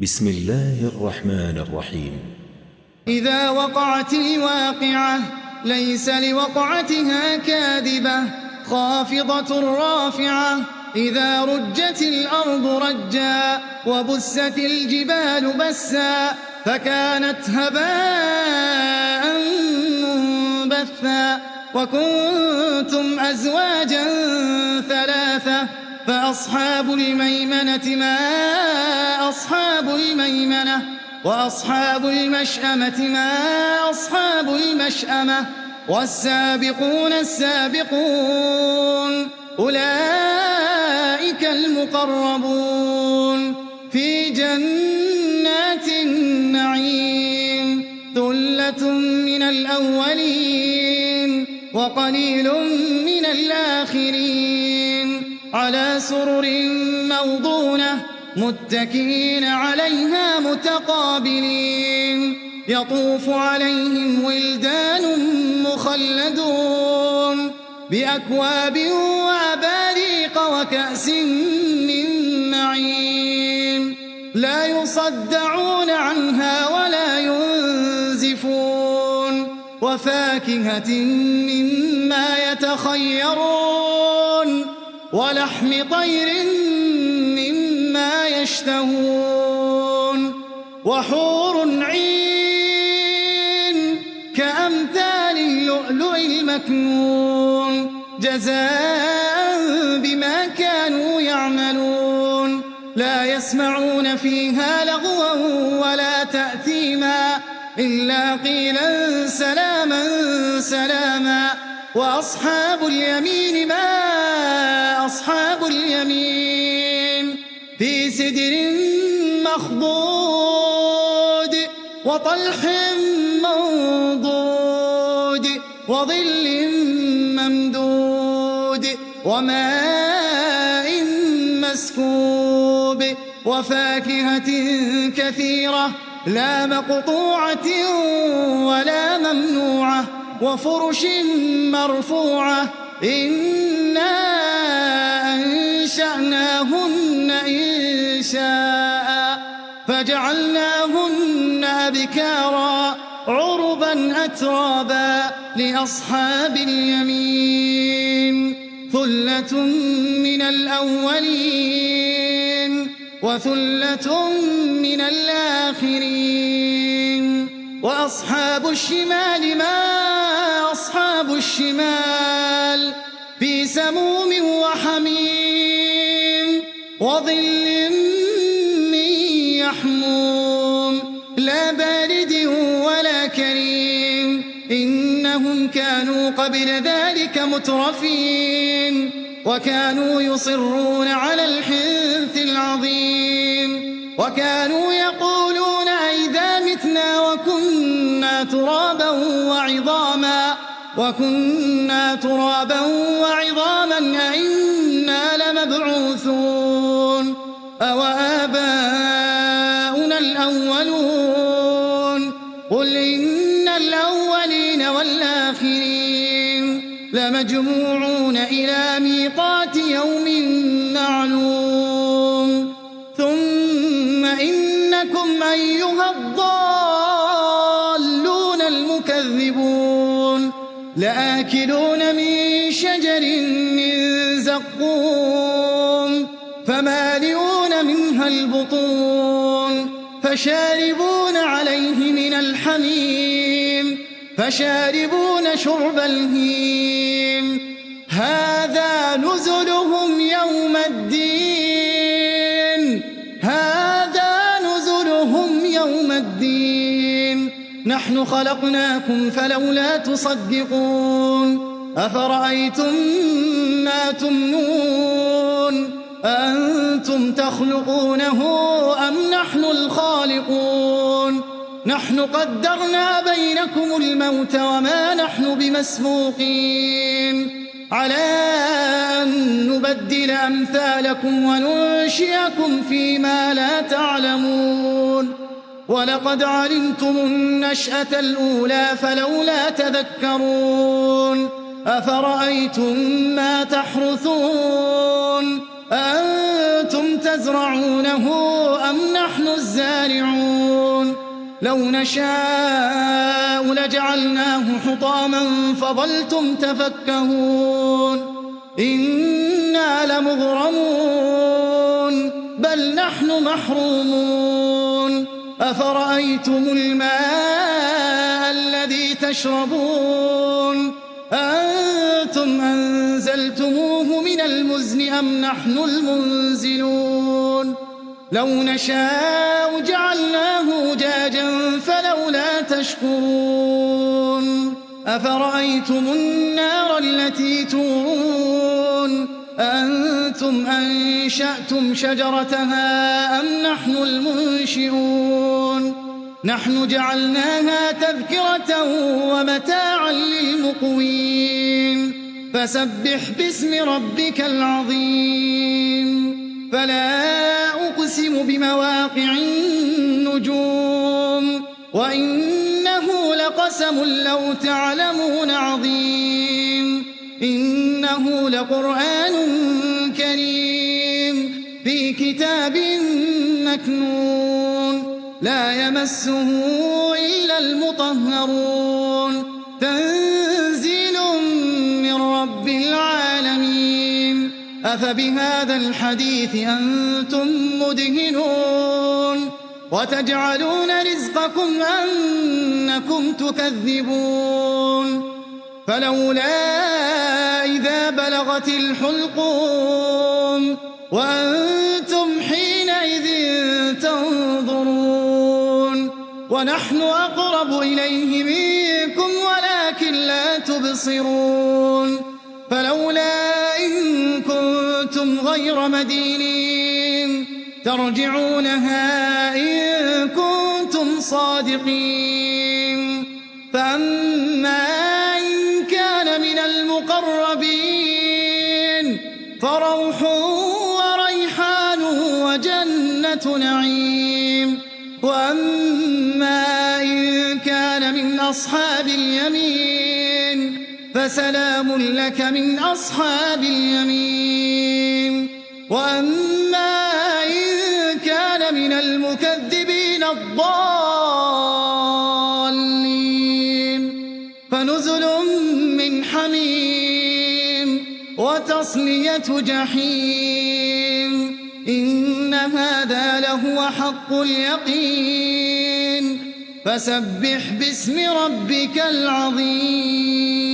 بسم الله الرحمن الرحيم. إذا وقعت الواقعة ليس لوقعتها كاذبة خافضة رافعة إذا رجت الأرض رجا وبست الجبال بسا فكانت هباء منبثا وكنتم أزواجا ثلاثة فأصحاب الميمنة ما أصحاب الميمنة وأصحاب المشأمة ما أصحاب المشأمة والسابقون السابقون أولئك المقربون في جنات النعيم ثلة من الأولين وقليل من الآخرين على سرر موضونة متكئين عليها متقابلين يطوف عليهم ولدان مخلدون بأكواب وأباريق وكأس من معين لا يصدعون عنها ولا ينزفون وفاكهة مما يتخيرون ولحم طير مما يشتهون وحور عين كأمثال اللؤلؤ المكنون جزاء بما كانوا يعملون لا يسمعون فيها لغوا ولا تأثيما إلا قيلا سلاما سلاما وأصحاب اليمين ما أصحاب اليمين في سدر مخضود وطلح منضود وظل ممدود وماء مسكوب وفاكهة كثيرة لا مقطوعة ولا ممنوعة وفرش مرفوعة إنا أنشأناهن إنشاء فجعلناهن أبكارا عربا أترابا لأصحاب اليمين ثلة من الأولين وثلة من الآخرين وأصحاب الشمال ما أصحاب الشمال في سموم وحميم وظل من يحموم لا بارد ولا كريم إنهم كانوا قبل ذلك مترفين وكانوا يصرون على الحنث العظيم وكانوا يقولون أئذا متنا وكنا ترابا وعظاما أئنا لمبعوثون أو آباؤنا الأولون قل إن الأولين والآخرين لمجموعون إلى ميقات يوم معلوم ثم إنكم أيها الضالون المكذبون لآكلون من شجر من زقوم فمالئون منها البطون فشاربون عليه من الحميم فشاربون شرب الهيم هذا نزلهم يوم الدين هذا نزلهم يوم الدين نحن خلقناكم فلولا تصدقون أفرأيتم ما تمنون أأنتم تخلقونه أم نحن الخالقون نحن قدرنا بينكم الموت وما نحن بمسبوقين على أن نبدل أمثالكم وننشئكم فيما لا تعلمون ولقد علمتم النشأة الأولى فلولا تذكرون أفرأيتم ما تحرثون أنتم تزرعونه أم نحن الزارعون لو نشاء لجعلناه حطاما فظلتم تفكهون إنا لمغرمون بل نحن محرومون أفرأيتم الماء الذي تشربون أنتم أنزلتموه من المزن أم نحن المنزلون لو نشاء جعلناه أجاجا فلولا تشكرون أفرأيتم النار التي تورون أنتم أنشأتم شجرتها أم نحن المنشئون نحن جعلناها تذكرة ومتاعا للمقوين فسبح باسم ربك العظيم فلا أقسم بمواقع النجوم وإنه لقسم لو تعلمون عظيم إنه لقرآن كريم في كتاب مكنون لا يمسه إلا المطهرون تنزيل من رب العالمين أفبهذا الحديث أنتم مدهنون وتجعلون رزقكم أنكم تكذبون فلولا إذا بلغت الحلقوم وأنتم حينئذ تنظرون ونحن أقرب إليه منكم ولكن لا تبصرون فلولا إن كنتم غير مدينين ترجعونها إن كنتم صادقين فأما إن كان من المقربين فروح وريحان وجنة نعيم وأما إن كان من أصحاب اليمين فسلام لك من أصحاب اليمين وأما إن كان من المكذبين الضالين فنزل من حميم وتصلية جحيم إن هذا لهو حق اليقين فسبح باسم ربك العظيم